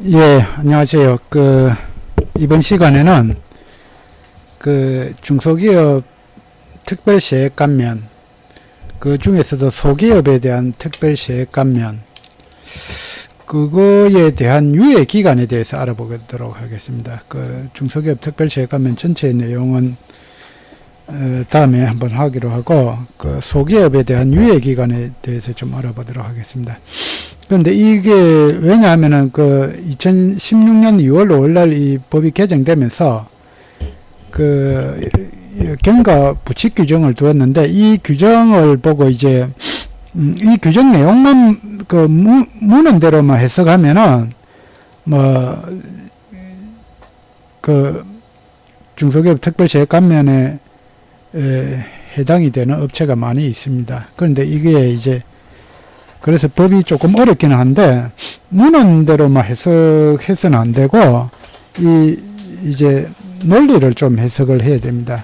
예, 안녕하세요. 이번 시간에는 중소기업 특별세액 감면, 그 중에서도 소기업에 대한 특별세액 감면, 그거에 대한 유예 기간에 대해서 알아보도록 하겠습니다. 중소기업 특별세액 감면 전체의 내용은 다음에 한번 하기로 하고, 소기업에 대한 유예 기간에 대해서 좀 알아보도록 하겠습니다. 그런데 이게 왜냐하면은 2016년 2월 5일날 이 법이 개정되면서 경과 부칙 규정을 두었는데, 이 규정을 보고 이제 이 규정 내용만 무는 대로만 해석하면은 중소기업 특별세액 감면에 해당이 되는 업체가 많이 있습니다. 그런데 이게 이제 그래서 법이 조금 어렵기는 한데, 무는 대로만 해석해서는 안 되고, 이제 논리를 좀 해석을 해야 됩니다.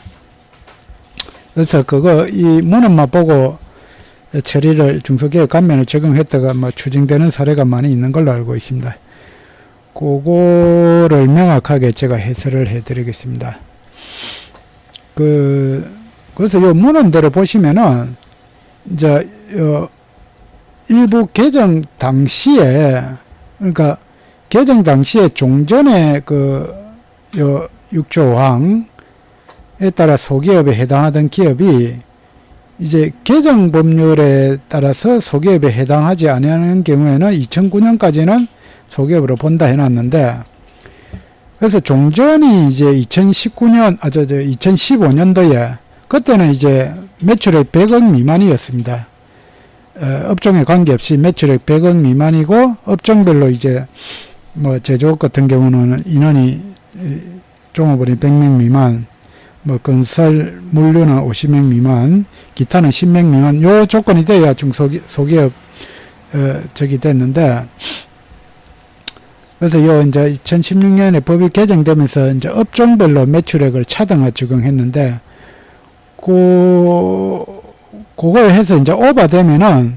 그래서 이 문헌만 보고 중소기업 감면을 적용했다가 추징되는 사례가 많이 있는 걸로 알고 있습니다. 그거를 명확하게 제가 해설을 해 드리겠습니다. 그래서 이 문헌대로 보시면은, 이제, 일부 개정 당시에, 그러니까 개정 당시에 종전에 6조 5항에 따라 소기업에 해당하던 기업이 이제 개정 법률에 따라서 소기업에 해당하지 않는 경우에는 2009년까지는 소기업으로 본다 해놨는데, 그래서 종전이 이제 2015년도에 그때는 이제 매출액 100억 미만이었습니다. 업종에 관계없이 매출액 100억 미만이고, 업종별로 이제 제조업 같은 경우는 인원이 종업원이 100명 미만, 건설 물류는 50명 미만, 기타는 10명 미만, 요 조건이 돼야 소기업 저기 됐는데, 그래서 이제 2016년에 법이 개정되면서 이제 업종별로 매출액을 차등화 적용했는데, 그거에 해서 이제 오버되면은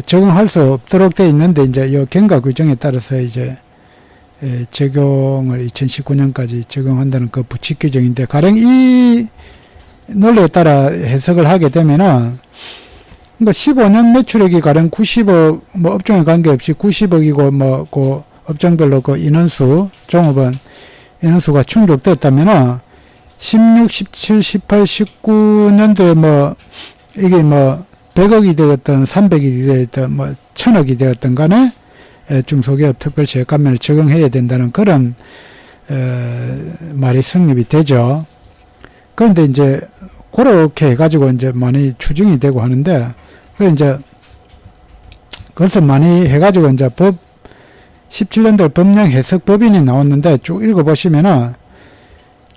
적용할 수 없도록 돼 있는데, 이제 이 경과 규정에 따라서 이제 적용을 2019년까지 적용한다는 그 부칙 규정인데, 가령 이 논리에 따라 해석을 하게 되면은, 그러니까 15년 매출액이 가령 90억, 업종에 관계없이 90억이고, 업종별로 종업원 인원수가 충족됐다면은, 16, 17, 18, 19년도에 이게 100억이 되었던, 300억이 되었던, 1000억이 되었던 간에 중소기업 특별세액 감면을 적용해야 된다는 그런 말이 성립이 되죠. 그런데 이제 그렇게 해가지고 이제 많이 추징이 되고 하는데, 그래서 많이 해가지고 이제 17년도 법령 해석 법인이 나왔는데 쭉 읽어보시면은,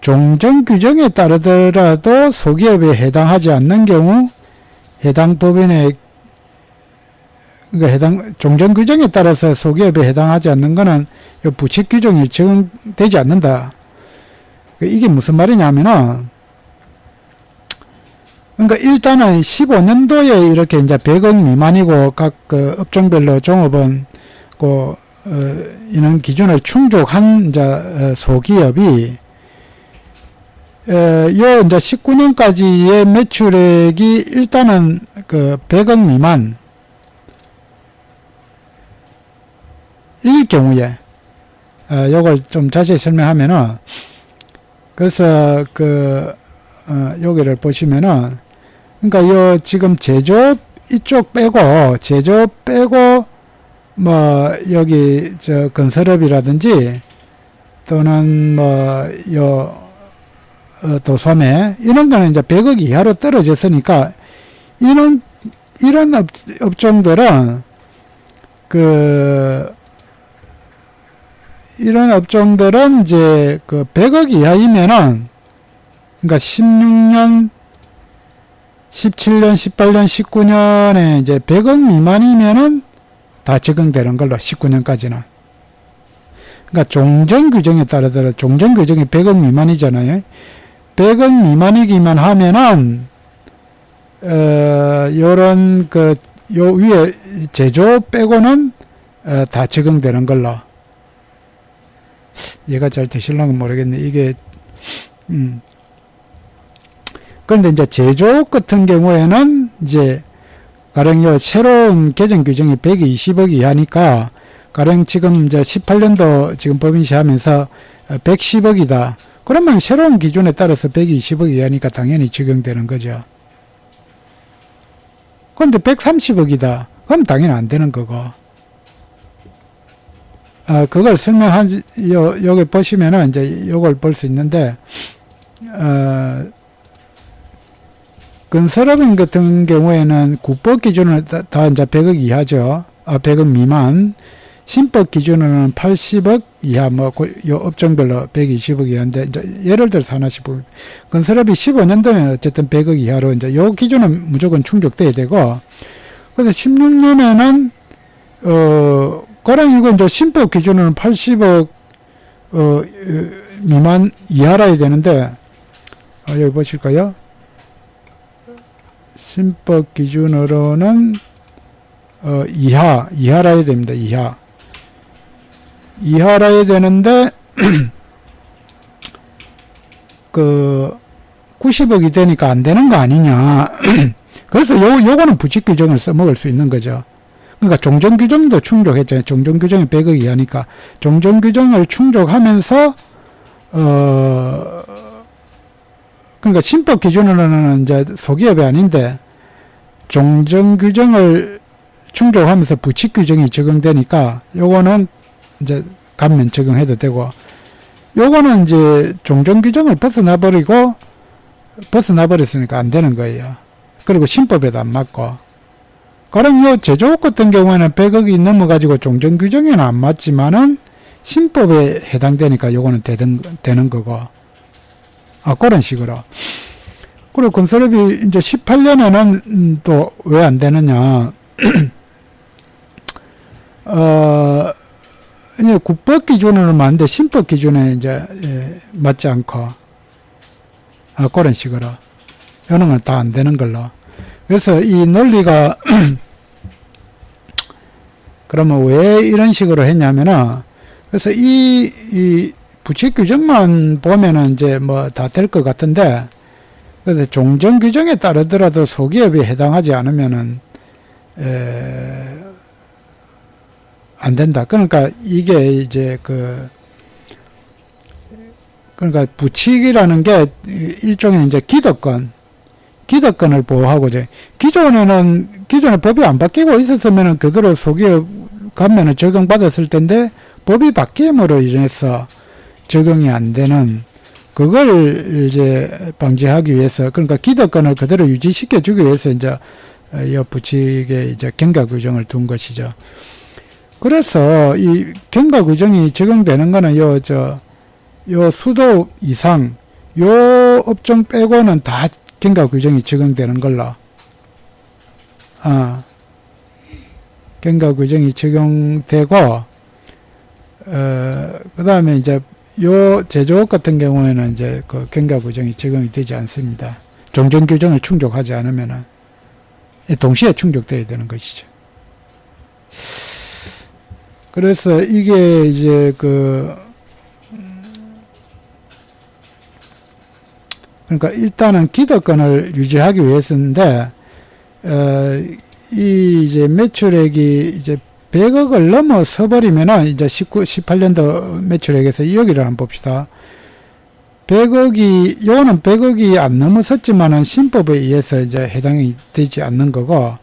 종전 규정에 따르더라도 소기업에 해당하지 않는 경우 해당 법인의 종전 규정에 따라서 소기업에 해당하지 않는 것은 부칙 규정이 적용되지 않는다. 이게 무슨 말이냐면은, 그러니까 일단은 15년도에 이렇게 이제 100억 미만이고 각 업종별로 종업원 이런 기준을 충족한 이제 소기업이 요 이제 19년까지의 매출액이 일단은 100억 미만 일 경우에 요걸 좀 자세히 설명하면은, 그래서 여기를 보시면은, 그러니까 요 지금 제조업 이쪽 빼고 여기 건설업이라든지 또는 도소매 이런 거는 이제 100억 이하로 떨어졌으니까, 이런 업종들은 이런 업종들은 이제 100억 이하이면은, 그러니까 16년, 17년, 18년, 19년에 이제 100억 미만이면은 다 적용되는 걸로, 19년까지는. 그러니까 종전 규정에 따라서 종전 규정이 100억 미만이잖아요. 100억 미만이기만 하면은 요런 요 위에 제조 빼고는 다 적용되는 걸로. 이해가 잘 되실랑은 모르겠네. 이게, 그런데 이제 제조업 같은 경우에는 이제 가령 요 새로운 개정 규정이 120억 이하니까 가령 지금 이제 18년도 지금 법인 시하면서 110억이다. 그러면 새로운 기준에 따라서 120억 이하니까 당연히 적용되는 거죠. 그런데 130억이다. 그럼 당연히 안 되는 거고. 그걸 여기 보시면은 이제 요걸 볼 수 있는데, 건설업인 같은 경우에는 국법 기준은 다 이제 100억 이하죠. 100억 미만. 신법 기준으로는 80억 이하, 요 업종별로 120억 이하인데, 이제 예를 들어서 하나씩 보면, 건설업이 15년도에는 어쨌든 100억 이하로 이제 요 기준은 무조건 충족돼야 되고, 그래서 16년에는, 그랑 이거 이제 신법 기준으로는 80억, 미만 이하라야 되는데, 여기 보실까요? 신법 기준으로는, 이하라야 됩니다, 이하라야 되는데, 90억이 되니까 안 되는 거 아니냐. 그래서 요거는 부칙 규정을 써먹을 수 있는 거죠. 그러니까 종전 규정도 충족했잖아요. 종전 규정이 100억 이하니까. 종전 규정을 충족하면서, 그러니까 신법 기준으로는 이제 소기업이 아닌데, 종전 규정을 충족하면서 부칙 규정이 적용되니까, 요거는 이제 감면 적용해도 되고, 요거는 이제 종전 규정을 벗어나버렸으니까 안 되는 거예요. 그리고 신법에도 안 맞고. 그럼 요 제조업 같은 경우에는 100억이 넘어가지고 종전 규정에는 안 맞지만은 신법에 해당되니까 요거는 되는 거고. 그런 식으로. 그리고 건설업이 이제 18년에는 또 왜 안 되느냐. 이제 국법 기준으로는 맞는데 신법 기준에 이제 맞지 않고 그런 식으로 이런 건 다 안 되는 걸로. 그래서 이 논리가 그러면 왜 이런 식으로 했냐면은 그래서 이 부칙 규정만 보면은 이제 뭐 다 될 것 같은데 그래서 종전 규정에 따르더라도 소기업이 해당하지 않으면은 안 된다. 그러니까 이게 이제 그러니까 부칙이라는 게 일종의 이제 기득권을 보호하고 이제 기존에 법이 안 바뀌고 있었으면은 그대로 소기업 감면을 적용받았을 텐데 법이 바뀜으로 인해서 적용이 안 되는 그걸 이제 방지하기 위해서 그러니까 기득권을 그대로 유지시켜 주기 위해서 이제 이 부칙에 이제 경과 규정을 둔 것이죠. 그래서 이 경과 규정이 적용되는 거는 요 수도 이상 요 업종 빼고는 다 경과 규정이 적용되는 걸로. 경과 규정이 적용되고 그다음에 이제 요 제조업 같은 경우에는 이제 그 경과 규정이 적용이 되지 않습니다. 종전 규정을 충족하지 않으면은 동시에 충족돼야 되는 것이죠. 그래서 이게 이제 그러니까 일단은 기득권을 유지하기 위해서인데 이 이제 매출액이 이제 100억을 넘어서 버리면은 이제 18년도 매출액에서 여기를 한번 봅시다. 100억이 요거는 100억이 안 넘어섰지만은 신법에 의해서 이제 해당이 되지 않는 거고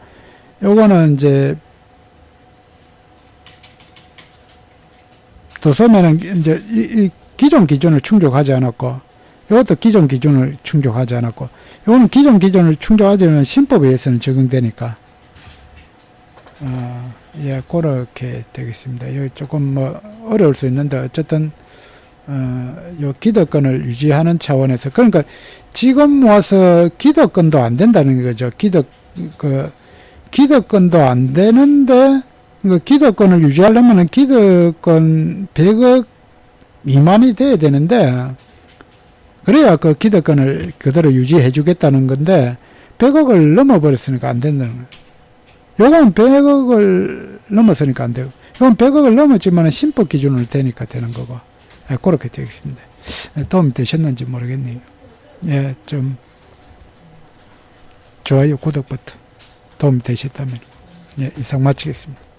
요거는 이제 도소매는 이제 이 기존 기준을 충족하지 않았고, 이것도 기존 기준을 충족하지 않았고, 이거는 기존 기준을 충족하지 않은 신법에 의해서는 적용되니까, 예, 그렇게 되겠습니다. 이거 조금 어려울 수 있는데, 어쨌든, 요 기득권을 유지하는 차원에서, 그러니까 지금 와서 기득권도 안 된다는 거죠. 기득권도 안 되는데, 기득권을 유지하려면 기득권 100억 미만이 돼야 되는데 그래야 그 기득권을 그대로 유지해 주겠다는 건데 100억을 넘어버렸으니까 안 된다는 거예요. 요건 100억을 넘었으니까 안 되고 요건 100억을 넘었지만 신법 기준으로 되니까 되는 거고 예, 그렇게 되겠습니다. 예, 도움이 되셨는지 모르겠네요. 예, 좀 좋아요, 구독 버튼 도움이 되셨다면 예, 이상 마치겠습니다.